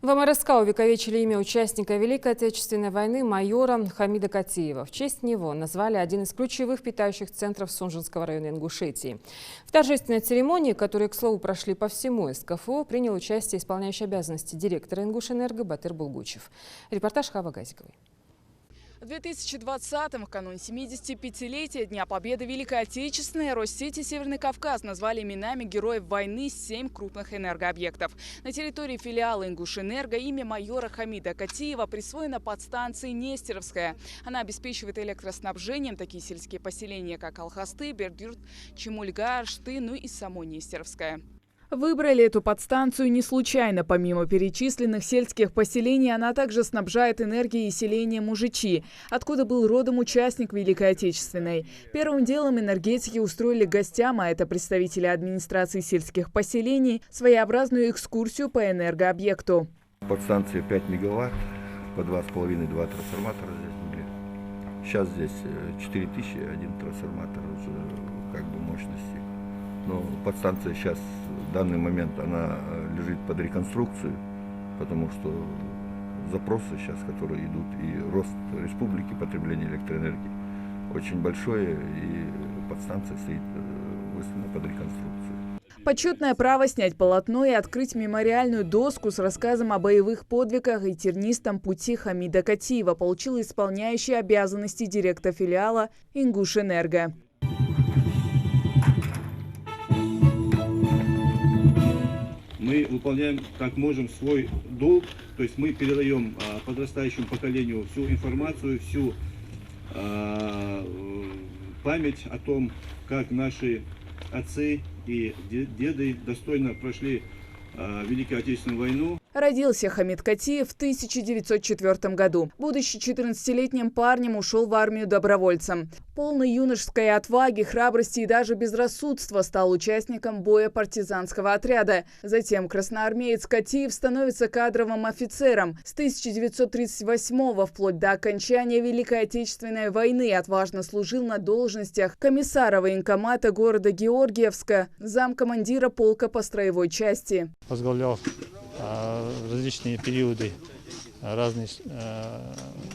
В МРСК увековечили имя участника Великой Отечественной войны майора Хамида Катиева. В честь него назвали один из ключевых питающих центров Сунжинского района Ингушетии. В торжественной церемонии, которые, к слову, прошли по всему СКФО, принял участие исполняющий обязанности директора Ингушэнерго Батыр Булгучев. Репортаж Хавы Газиковой. В 2020-м, в канун 75-летия Дня Победы Великой Отечественной, Россети Северный Кавказ назвали именами героев войны 7 крупных энергообъектов. На территории филиала Ингушэнерго имя майора Хамида Катиева присвоено подстанции Нестеровская. Она обеспечивает электроснабжением такие сельские поселения, как Алхасты, Бердюрт, Чемульга, Шты, ну и само Нестеровское. Выбрали эту подстанцию не случайно. Помимо перечисленных сельских поселений, она также снабжает энергией селение Мужичи, откуда был родом участник Великой Отечественной. Первым делом энергетики устроили гостям, а это представители администрации сельских поселений, своеобразную экскурсию по энергообъекту. Подстанция 5 мегаватт, по 2,5-2 трансформатора здесь были. Сейчас здесь 4000, один трансформатор уже мощности. Но подстанция сейчас, в данный момент, она лежит под реконструкцию, потому что запросы сейчас, которые идут, и рост республики потребления электроэнергии очень большое, и подстанция стоит выставлена под реконструкцию. Почетное право снять полотно и открыть мемориальную доску с рассказом о боевых подвигах и тернистом пути Хамида Катиева получил исполняющий обязанности директора филиала Ингушэнерго. Мы выполняем как можем свой долг, то есть мы передаем подрастающему поколению всю информацию, всю память о том, как наши отцы и деды достойно прошли Великую Отечественную войну. Родился Хамид Катиев в 1904 году. Будучи 14-летним парнем, ушел в армию добровольцем. Полный юношеской отваги, храбрости и даже безрассудства стал участником боя партизанского отряда. Затем красноармеец Катиев становится кадровым офицером. С 1938 вплоть до окончания Великой Отечественной войны отважно служил на должностях комиссара военкомата города Георгиевска, замкомандира полка по строевой части. Возглавлял различные периоды разные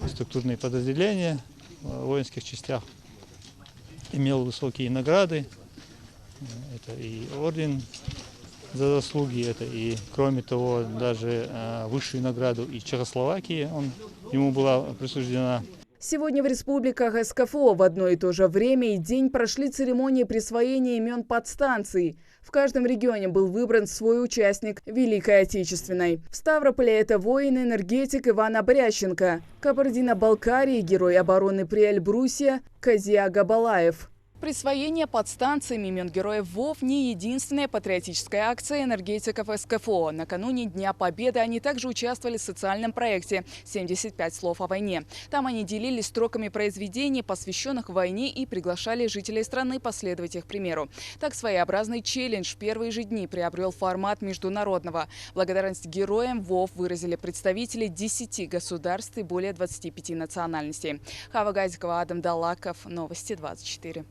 структурные подразделения в воинских частях, имел высокие награды, это и орден за заслуги, это и, кроме того, даже высшую награду и Чехословакии ему была присуждена. Сегодня в республиках СКФО в одно и то же время и день прошли церемонии присвоения имен подстанций. В каждом регионе был выбран свой участник Великой Отечественной. В Ставрополе это воин-энергетик Иван Обрященко, Кабардино-Балкарии герой обороны при Эльбрусе Казия Габалаев. Присвоение подстанциям имен героев ВОВ не единственная патриотическая акция энергетиков СКФО. Накануне Дня Победы они также участвовали в социальном проекте «75 слов о войне». Там они делились строками произведений, посвященных войне, и приглашали жителей страны последовать их примеру. Так своеобразный челлендж в первые же дни приобрел формат международного. Благодарность героям ВОВ выразили представители 10 государств и более 25 национальностей. Хава Газикова, Адам Далаков, Новости 24.